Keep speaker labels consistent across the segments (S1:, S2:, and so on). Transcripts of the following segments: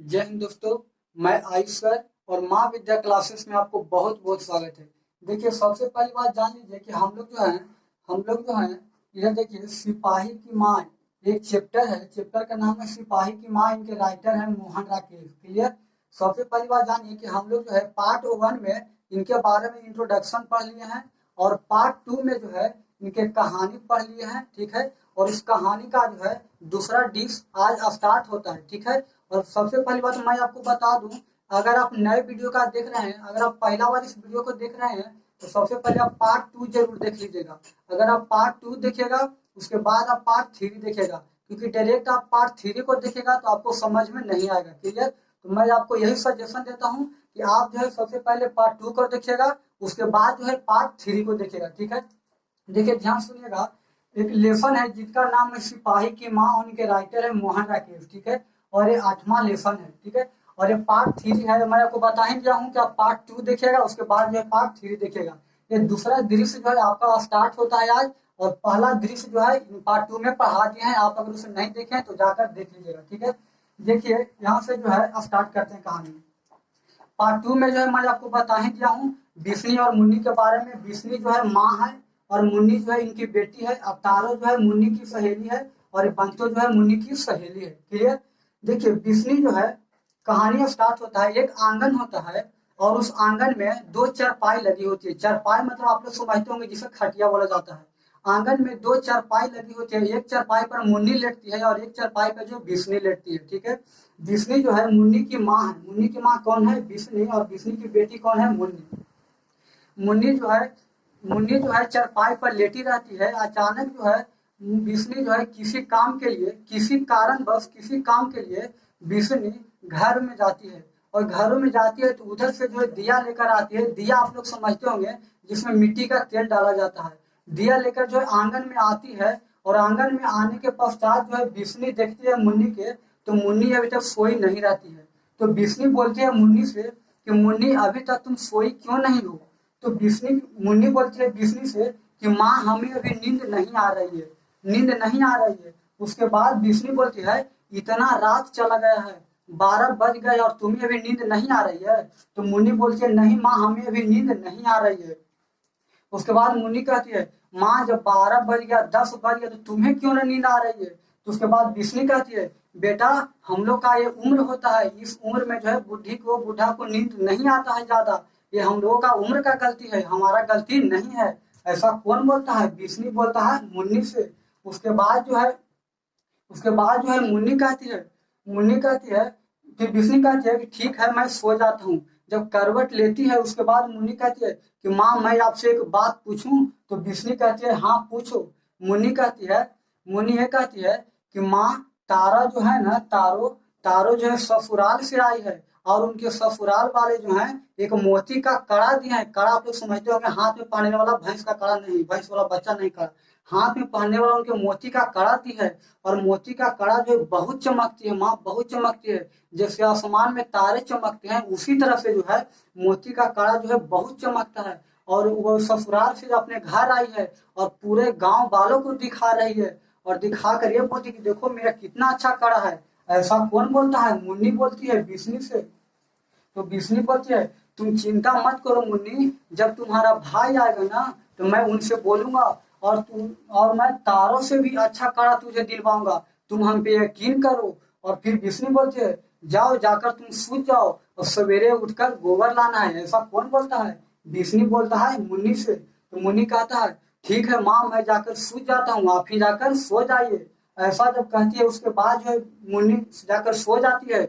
S1: जय हिंद दोस्तों। मैं आयुष सर और माँ विद्या क्लासेस में आपको बहुत बहुत स्वागत है। देखिए, सबसे पहली बात जान लीजिए कि हम लोग जो है इधर देखिए, सिपाही की माँ एक चैप्टर है। चैप्टर का नाम है सिपाही की माँ। इनके राइटर है मोहन राकेश। क्लियर। सबसे पहली बात जानिए कि हम लोग जो है पार्ट 1 में इनके बारे में इंट्रोडक्शन पढ़ लिए हैं और पार्ट 2 में जो है इनके कहानी पढ़ लिए हैं। ठीक है। और इस कहानी का जो है दूसरा डिस्क आज स्टार्ट होता है। ठीक है। और सबसे पहली बात मैं आपको बता दूं, अगर आप नए वीडियो का देख रहे हैं, अगर आप पहला बार इस वीडियो को देख रहे हैं तो सबसे पहले आप पार्ट 2 जरूर देख लीजिएगा। अगर आप पार्ट 2 देखिएगा उसके बाद आप पार्ट 3 देखेगा, क्योंकि डायरेक्ट आप पार्ट 3 को देखेगा तो आपको समझ में नहीं आएगा। क्लियर। तो मैं आपको यही सजेशन देता हूँ कि आप जो है सबसे पहले पार्ट 2 को देखिएगा, उसके बाद जो है पार्ट 3 को देखिएगा। ठीक है। देखिए, ध्यान सुनिएगा। एक लेसन है जिसका नाम है सिपाही की माँ, उनके राइटर है मोहन राकेश। ठीक है। और ये 8वां लेसन है। ठीक है। और ये पार्ट 3 है। मैं आपको बता ही दिया हूँ कि आप पार्ट 2 देखिएगा, उसके बाद जो है पार्ट 3 देखिएगा। ये दूसरा दृश्य जो है आपका स्टार्ट होता है आज, और पहला दृश्य जो है पार्ट 2 में पढ़ा दिए हैं। आप अगर उसे नहीं देखें तो जाकर देख लीजिएगा। ठीक है। देखिए, यहाँ से जो है स्टार्ट करते हैं कहानी। पार्ट 2 में जो है मैं आपको बता ही दिया हूँ बिस्नी और मुन्नी के बारे में। बिस्नी जो है माँ है और मुन्नी जो है इनकी बेटी है। अवतारो जो है मुन्नी की सहेली है और बंतो जो है मुन्नी की सहेली है। क्लियर। देखिए, बिस्नी जो है कहानी स्टार्ट होता है। एक आंगन होता है और उस आंगन में 2 चारपाई लगी होती है। चारपाई मतलब आप लोग समझते होंगे जिसे खटिया बोला जाता है। आंगन में 2 चारपाई लगी होती है। एक चारपाई पर मुन्नी लेटती है और एक चारपाई पर जो बिस्नी लेटती है। ठीक है। बिस्नी जो है मुन्नी की माँ है। मुन्नी की माँ कौन है? बिस्नी। और बिस्नी की बेटी कौन है? मुन्नी। मुन्नी जो है मुन्नी जो है चारपाई पर लेटी रहती है। अचानक जो है बिस्नी जो है किसी काम के लिए, किसी कारणवश किसी काम के लिए बिस्नी घर में जाती है। और घरों में जाती है तो उधर से जो है दिया लेकर आती है। दिया आप लोग समझते होंगे जिसमें मिट्टी का तेल डाला जाता है। दिया लेकर जो है आंगन में आती है और आंगन में आने के पश्चात जो है बिस्नी देखती है मुन्नी के, तो मुन्नी अभी तक सोई नहीं रहती है। तो बिस्नी बोलती है मुन्नी से कि मुन्नी अभी तक तुम सोई क्यों नहीं हो? तो बिस्नी मुन्नी बोलती है बिस्नी से कि माँ हमें अभी नींद नहीं आ रही है, नींद नहीं आ रही है। उसके बाद बिस्नी बोलती है इतना रात चला गया है, 12 बज गए और तुम्हें अभी नींद नहीं आ रही है? तो मुन्नी बोलती है नहीं माँ, हमें अभी नींद नहीं आ रही है। उसके बाद मुन्नी कहती है माँ जब 12 बज गया, 10 बज गया तो तुम्हें क्यों ना नींद आ रही है? तो उसके बाद बिस्नी कहती है बेटा हम लोग का ये उम्र होता है, इस उम्र में जो है बूढ़ा को नींद नहीं आता है ज्यादा। ये हम लोगों का उम्र का गलती है, हमारा गलती नहीं है। ऐसा कौन बोलता है? बिस्नी बोलता है मुन्नी से। उसके बाद जो है उसके बाद जो है मुन्नी कहती है फिर बिस्नी कहती है कि ठीक है मैं सो जाता हूँ। जब करवट लेती है उसके बाद मुन्नी कहती है कि माँ मैं आपसे एक बात पूछूं? तो बिस्नी कहती है हाँ पूछो। मुन्नी ये कहती है कि माँ तारा जो है ना, तारो तारो जो है ससुराल से आई है और उनके ससुराल वाले जो है एक मोती का कड़ा दिया है। कड़ा आप लोग समझते होंगे हाथ में पहनने वाला, भैंस का कड़ा नहीं, भैंस वाला बच्चा नहीं, कड़ा हाथ में पहनने वाला उनके मोती का कड़ा दी है। और मोती का कड़ा जो है बहुत चमकती है माँ, बहुत चमकती है। जैसे आसमान में तारे चमकते हैं उसी तरह से जो है मोती का कड़ा जो है बहुत चमकता है। और वो ससुराल से अपने घर आई है और पूरे गांव वालों को दिखा रही है और दिखा कर ये बोलती कि देखो मेरा कितना अच्छा कड़ा है। ऐसा कौन बोलता है? मुन्नी बोलती है बिस्नी से। तो बिस्नी बोलती है तुम चिंता मत करो मुन्नी, जब तुम्हारा भाई आएगा ना तो मैं उनसे बोलूंगा और मैं तारों से भी अच्छा कड़ा तुझे दिलवाऊंगा, तुम हम पे यकीन करो। और फिर बिस्नी बोलती है जाओ जाकर तुम सूत जाओ और सवेरे उठकर गोबर लाना है। ऐसा कौन बोलता है? बिस्नी बोलता है मुन्नी से। तो मुन्नी कहता है ठीक है माँ मैं जाकर सूत जाता हूँ, आप ही जाकर सो जाइए। ऐसा जब कहती है उसके बाद जो है मुन्नी जाकर सो जाती है।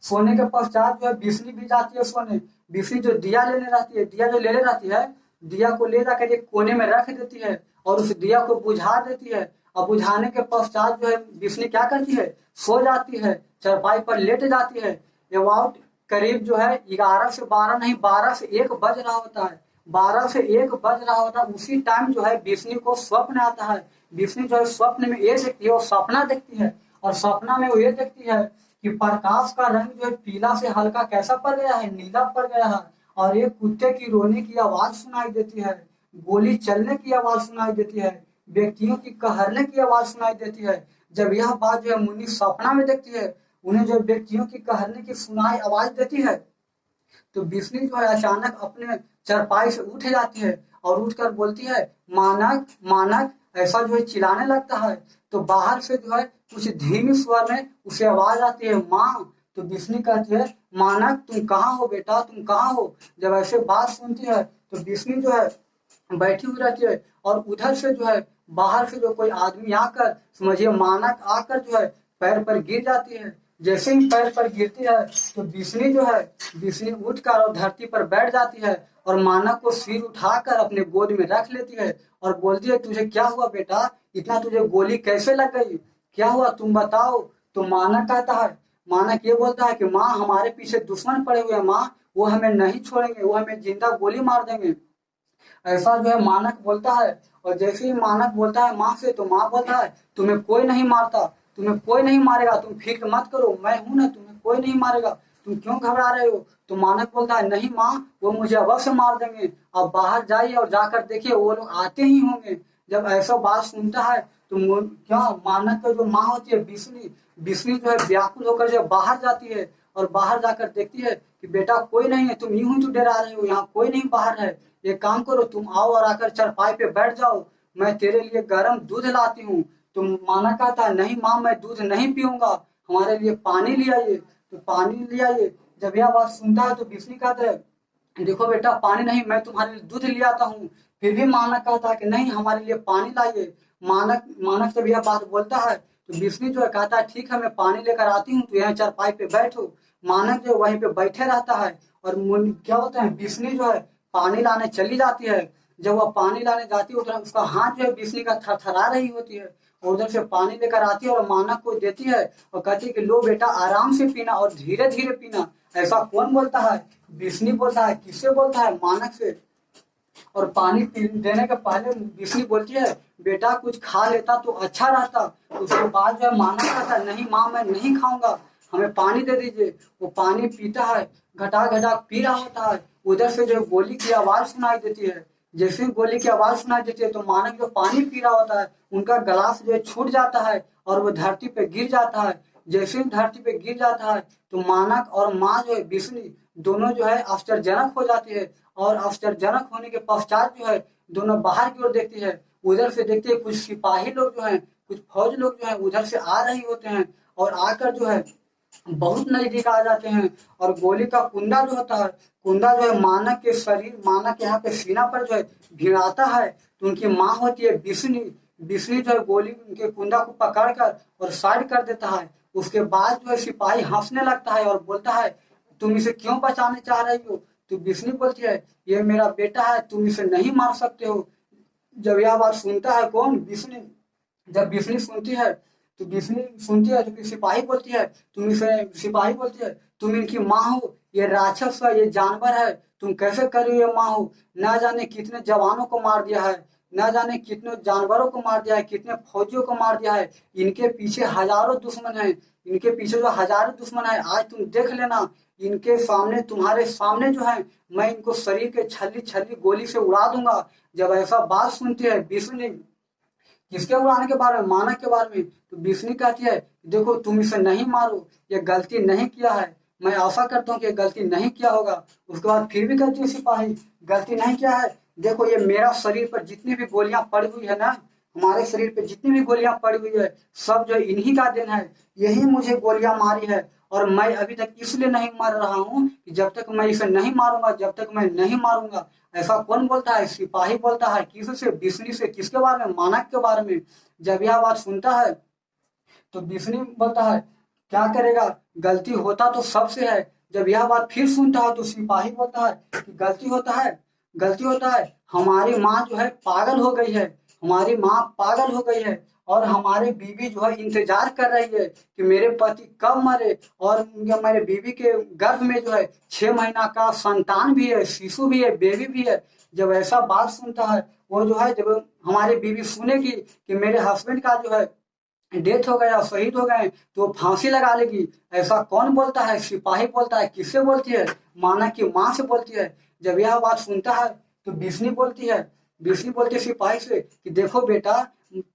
S1: सोने के पश्चात जो है बिस्नी भी जाती है सोने। बिस्नी जो दिया लेने रहती है, दिया जो लेने रहती है, दिया को ले जाकर एक कोने में रख देती है और उस दिया को बुझा देती है। और बुझाने के पश्चात जो है बिस्नी क्या करती है? सो जाती है, चारपाई पर लेट जाती है। अबाउट करीब जो है 11 से 12 नहीं, 12 से 1 बज रहा होता है। 12 से 1 बज रहा होता है। उसी टाइम जो है बिस्नी को स्वप्न आता है। बिस्नी जो है स्वप्न में ये देखती है और सपना देखती है। और सपना में वो ये देखती है कि प्रकाश का रंग जो है पीला से हल्का कैसा पड़ गया है, नीला पड़ गया है। और एक कुत्ते की रोने की आवाज सुनाई देती है, गोली चलने की आवाज सुनाई देती है, व्यक्तियों की कहरने की आवाज सुनाई देती है। जब यह बात जो है मुन्नी सपना में देखती है, उन्हें जो व्यक्तियों की कहने की सुनाई आवाज देती है, तो बिस्नी जो है अचानक अपने चरपाई से उठ जाती है और उठकर बोलती है, मानक मानक, ऐसा जो है चिल्लाने लगता है। तो बाहर से जो है कुछ धीमी स्वर में उसे आवाज आती है, माँ। तो बिस्नी कहती है, मानक तुम कहाँ हो बेटा, तुम कहाँ हो। जब ऐसे बात सुनती है तो बिस्नी जो है बैठी हुई रहती है और उधर से जो है बाहर से जो कोई आदमी आकर, समझिए मानक आकर जो है पैर पर गिर जाती है। जैसे ही पैर पर गिरती है तो बिस्नी जो है, बिस्नी उठकर और धरती पर बैठ जाती है और मानक को सिर उठाकर अपने गोद में रख लेती है और बोलती है, तुझे क्या हुआ बेटा, इतना तुझे गोली कैसे लग गई, क्या हुआ तुम बताओ। तो मानक कहता है, मानक ये बोलता है कि माँ हमारे पीछे दुश्मन पड़े हुए हैं माँ, वो हमें नहीं छोड़ेंगे, वो हमें जिंदा गोली मार देंगे। ऐसा जो है मानक बोलता है। और जैसे ही मानक बोलता है माँ से, तो माँ बोलता है, तुम्हें कोई नहीं मारता, तुम्हें कोई नहीं मारेगा, तुम फिक्र मत करो, मैं हूं ना, तुम्हें कोई नहीं मारेगा, तुम क्यों घबरा रहे हो। तो मानक बोलता है, नहीं माँ, वो मुझे अवश्य मार देंगे, आप बाहर जाइए और जाकर देखिए वो लोग आते ही होंगे। जब ऐसा बात सुनता है तो क्या मानक का जो माँ होती है बिस्नी, बिस्नी जो है व्याकुल होकर जब बाहर जाती है और बाहर जाकर देखती है कि बेटा कोई नहीं है, तुम यूं ही तो डरा रहे हो, यहाँ कोई नहीं बाहर है। एक काम करो, तुम आओ और आकर चरपाई पे बैठ जाओ, मैं तेरे लिए गर्म दूध लाती हूँ। तो माना कहता है, नहीं माँ, मैं दूध नहीं पीऊंगा, हमारे लिए पानी ले आइए। तो पानी ले आइए। जब यह बात सुनता है तो बिस्नी कहता है, देखो बेटा पानी नहीं, मैं तुम्हारे लिए दूध ले आता हूँ। फिर भी मानक कहता है कि नहीं, हमारे लिए पानी लाइए। मानक मानक जब यह बात बोलता है तो बिस्नी जो है कहता है, ठीक है मैं पानी लेकर आती हूँ, तो यहाँ चारपाई पे बैठो। मानक जो वहीं पे बैठे रहता है और क्या होता है, बिस्नी जो है पानी लाने चली जाती है। जब वह पानी लाने जाती है उधर उसका हाथ जो है बिस्नी का थरथरा रही होती है और उधर से पानी लेकर आती है और मानक को देती है और कहती है कि लो बेटा आराम से पीना और धीरे धीरे पीना। ऐसा कौन बोलता है, बिस्नी बोलता है। किससे बोलता है, मानक से। और पानी देने के पहले बिस्नी बोलती है, बेटा कुछ खा लेता तो अच्छा रहता। उसके बाद जो है मानक कहता है, नहीं माँ मैं नहीं खाऊंगा, हमें पानी दे दीजिए। वो पानी पीता है, घटा घटा पी रहा होता है। उधर से जो गोली की आवाज सुनाई देती है। जैसे ही गोली की आवाज सुनाई देती है तो मानक जो पानी पी रहा होता है उनका गिलास जो है छूट जाता है और वो धरती पे गिर जाता है। जैसे ही धरती पे गिर जाता है तो मानक और माँ जो है बिस्नी दोनों जो है आश्चर्यजनक हो जाती है और आश्चर्यजनक होने के पश्चात जो है दोनों बाहर की ओर देखती है। उधर से देखते हैं कुछ सिपाही लोग जो हैं, कुछ फौज लोग जो हैं उधर से आ रही होते हैं और आकर जो है बहुत नजदीक आ जाते हैं। और गोली का कुंडा जो होता है, कुंडा जो है मानक के शरीर, मानक के यहाँ पे सीना पर जो है भिड़ाता है। तो उनकी माँ होती है बिस्नी, बिस्नी जो है गोली उनके कुंडा को पकड़कर और साइड कर देता है। उसके बाद जो है सिपाही हंसने लगता है और बोलता है, तुम इसे क्यों बचाने चाह रही हो। तो बिस्नी बोलती है, ये मेरा बेटा है, तुम इसे नहीं मार सकते हो। जब यह बात सुनता है कौन, बिस्नी। जब बिस्नी सुनती है तो बिस्नी सुनती है तो फिर सिपाही बोलती है, तुम इसे, सिपाही बोलती है, तुम इनकी माँ हो, ये राक्षस है, ये जानवर है, तुम कैसे कर रही हो माँ हो। ना जाने कितने जवानों को मार दिया है, ना जाने कितने जानवरों को मार दिया है, कितने फौजियों को मार दिया है। इनके पीछे हजारों दुश्मन है, इनके पीछे जो हजारों दुश्मन है, आज तुम देख लेना, इनके सामने, तुम्हारे सामने जो है मैं इनको शरीर के छल्ली छल्ली गोली से उड़ा दूंगा। जब ऐसा बात सुनती है बिस्नी, किसके उड़ाने के बारे में, मानक के बारे में, तो बिस्नी कहती है, देखो तुम इसे नहीं मारो, ये गलती नहीं किया है, मैं आशा करता हूँ कि गलती नहीं किया होगा। उसके बाद फिर भी कहती है सिपाही, गलती नहीं किया है, देखो ये मेरा शरीर पर जितनी भी गोलियां पड़ी हुई है ना, हमारे शरीर पे जितनी भी गोलियां पड़ी हुई है सब जो इन्हीं का देन है, यही मुझे गोलियां मारी है। और मैं अभी तक इसलिए नहीं मर रहा हूँ कि जब तक मैं इसे नहीं मारूंगा, जब तक मैं नहीं मारूंगा। ऐसा कौन बोलता है, सिपाही बोलता है। किससे, बिस्नी से। किसके बारे में, मानक के बारे में। जब यह बात सुनता है तो बिस्नी बोलता है, क्या करेगा, गलती होता तो सबसे है। जब यह बात फिर सुनता है तो सिपाही बोलता है कि गलती होता है, गलती होता है, हमारी माँ जो है पागल हो गई है, हमारी माँ पागल हो गई है और हमारी बीवी जो है इंतजार कर रही है कि मेरे पति कब मरे। और मेरे बीवी के गर्भ में जो है 6 महीना का संतान भी है, शिशु भी है, बेबी भी है। जब ऐसा बात सुनता है वो जो है, जब हमारी बीवी सुनेगी कि मेरे हस्बैंड का जो है डेथ हो गया, शहीद हो गए, तो फांसी लगा लेगी। ऐसा कौन बोलता है, सिपाही बोलता है। किससे बोलती है, मानक की माँ से बोलती है। जब यह बात सुनता है तो बिस्नी बोलती है, बिस्नी बोलती है सिपाही से कि देखो बेटा,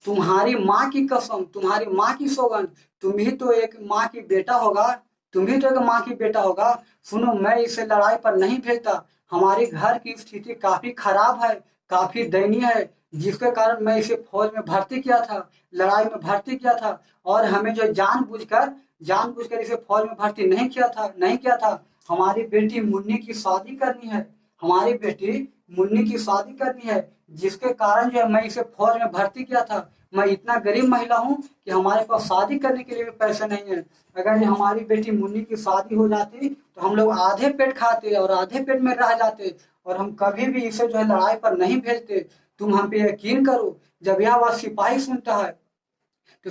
S1: तुम्हारी माँ की कसम, तुम्हारी माँ की सौगंध, तुम भी तो एक माँ की बेटा होगा, तुम भी तो एक माँ की बेटा होगा। सुनो, मैं इसे लड़ाई पर नहीं भेजता। हमारे घर की स्थिति काफी खराब है, काफी दयनीय है, जिसके कारण मैं इसे फौज में भर्ती किया था, लड़ाई में भर्ती किया था। और हमें जो जानबूझकर इसे फौज में भर्ती नहीं किया था। हमारी बेटी मुन्नी की शादी करनी है, हमारी बेटी मुन्नी की शादी करनी है, जिसके कारण जो है मैं इसे फौज में भर्ती किया था। मैं इतना गरीब महिला हूँ कि हमारे पास शादी करने के लिए भी पैसे नहीं है। अगर ये हमारी बेटी मुन्नी की शादी हो जाती तो हम लोग आधे पेट खाते और आधे पेट में रह जाते, और हम कभी भी इसे जो है लड़ाई पर नहीं भेजते। तुम हम पे यकीन करो, जब यह वह सिपाही सुनता है तो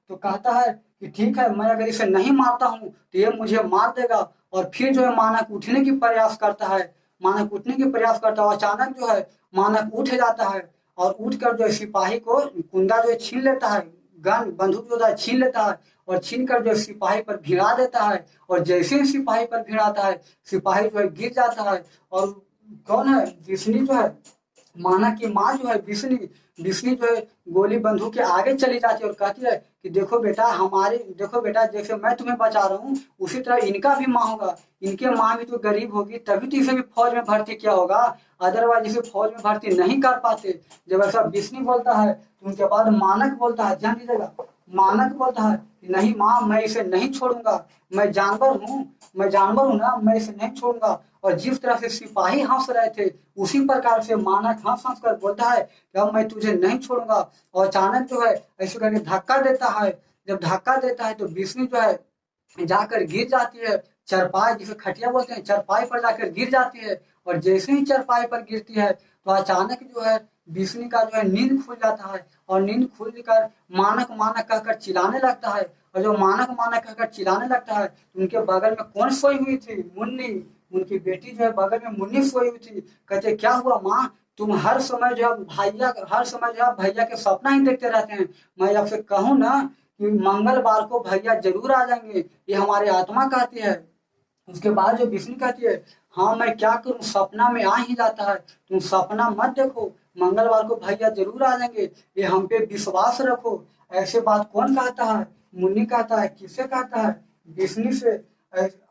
S1: तो कहता है कि ठीक है, मैं अगर इसे नहीं मारता हूँ तो ये मुझे मार देगा। और फिर जो है मानक उठने की प्रयास करता है, और अचानक जो है मानक उठ जाता है, और उठकर जो है सिपाही को कुंदा जो है छीन लेता है, गन बंदूक जो है छीन लेता है, और छीन कर जो है सिपाही पर भिड़ा देता है। और जैसे ही सिपाही पर भिड़ाता है, सिपाही जो है गिर जाता है। और कौन है, जिसनी जो है मानक की माँ जो है बिस्नी जो है गोली बंदूक के आगे चली जाती है और कहती है कि देखो बेटा, जैसे मैं तुम्हें बचा रहा हूँ उसी तरह इनका भी माँ होगा, इनके माँ भी तो गरीब होगी, तभी तो इसे भी फौज में भर्ती किया होगा, अदरवाइज इसे फौज में भर्ती नहीं कर पाते। जब ऐसा बिस्नी बोलता है तो उनके बाद मानक बोलता है, ध्यान दीजिएगा, मानक बोलता है कि नहीं माँ, मैं इसे नहीं छोड़ूंगा, मैं जानवर हूँ ना, मैं इसे नहीं छोड़ूंगा। और जिस तरह से सिपाही हंस रहे थे उसी प्रकार से मानक हंस हंस कर बोलता है कि अब मैं तुझे नहीं छोड़ूंगा। और अचानक जो है ऐसे करके धक्का देता है। जब धक्का देता है तो बिस्नी जो है जाकर गिर जाती है, चरपाई जिसे खटिया बोलते हैं, चरपाई पर जाकर गिर जाती है। और जैसे ही चरपाई पर गिरती है तो अचानक जो है बिस्नी का जो है नींद खुल जाता है, और नींद खुलकर मानक मानक कहकर चिल्लाने लगता है। और जो मानक मानक कहकर चिल्लाने लगता है तो उनके बगल में कौन सोई हुई थी, मुन्नी, उनकी बेटी जो है बगल में मुन्नी सोई हुई थी। कहते क्या हुआ माँ, तुम हर समय जो है भैया के सपना ही देखते रहते हैं। मैं आपसे कहूँ ना कि मंगलवार को भैया जरूर आ जाएंगे, ये हमारी आत्मा कहती है। उसके बाद जो विष्णु कहती है, हाँ मैं क्या करूं, सपना में आ ही जाता है, तुम सपना मत देखो, मंगलवार को भैया जरूर आ जाएंगे, ये हम पे विश्वास रखो। ऐसे बात कौन कहता है, मुन्नी कहता है, किससे कहता है, विष्णु से।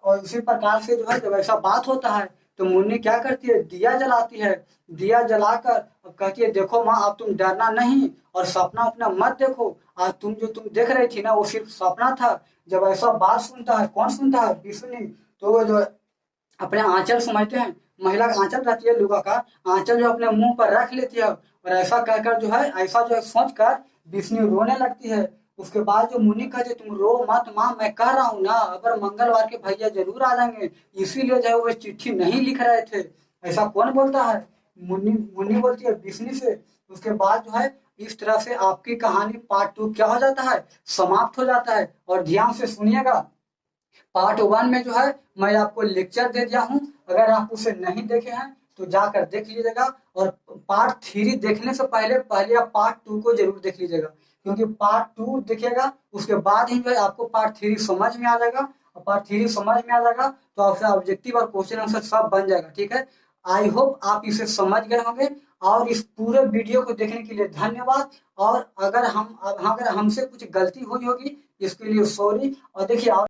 S1: और उसी प्रकार से जो है जब ऐसा बात होता है तो मुन्नी क्या करती है, दिया जलाती है, दिया जलाकर कहती है देखो माँ, अब तुम डरना नहीं और सपना अपना मत देखो, आज तुम देख रही थी ना वो सिर्फ सपना था। जब ऐसा बात सुनता है, कौन सुनता है, विष्णु। तो वो जो अपने आंचल समझते हैं, महिला का आंचल रहती है लुगा का, आंचल जो अपने मुंह पर रख लेती है, और ऐसा कहकर जो है ऐसा जो है सोच कर विष्णु रोने लगती है। उसके बाद जो मुनि कहते तुम रो मत माँ, मैं कह रहा हूँ ना अगर मंगलवार के भैया जरूर आ जाएंगे, इसीलिए जो है वो चिट्ठी नहीं लिख रहे थे। ऐसा कौन बोलता है, मुन्नी मुन्नी बोलती है विष्णु से। उसके बाद जो है इस तरह से आपकी कहानी पार्ट 2 क्या हो जाता है, समाप्त हो जाता है। और ध्यान से सुनिएगा, पार्ट 1 में जो है मैं आपको लेक्चर दे दिया हूँ, अगर आप उसे नहीं देखे हैं तो जाकर देख लीजिएगा। और पार्ट 3 देखने से पहले पहले आप पार्ट 2 को जरूर देख लीजिएगा, क्योंकि पार्ट 2 देखिएगा उसके बाद ही जो है आपको पार्ट 3 समझ में आ जाएगा। और पार्ट 3 समझ में आ जाएगा तो आपसे ऑब्जेक्टिव और क्वेश्चन आंसर सब बन जाएगा, ठीक है। आई होप आप इसे समझ गए होंगे। और इस पूरे वीडियो को देखने के लिए धन्यवाद। और अगर हमसे कुछ गलती हुई होगी इसके लिए सॉरी। और देखिए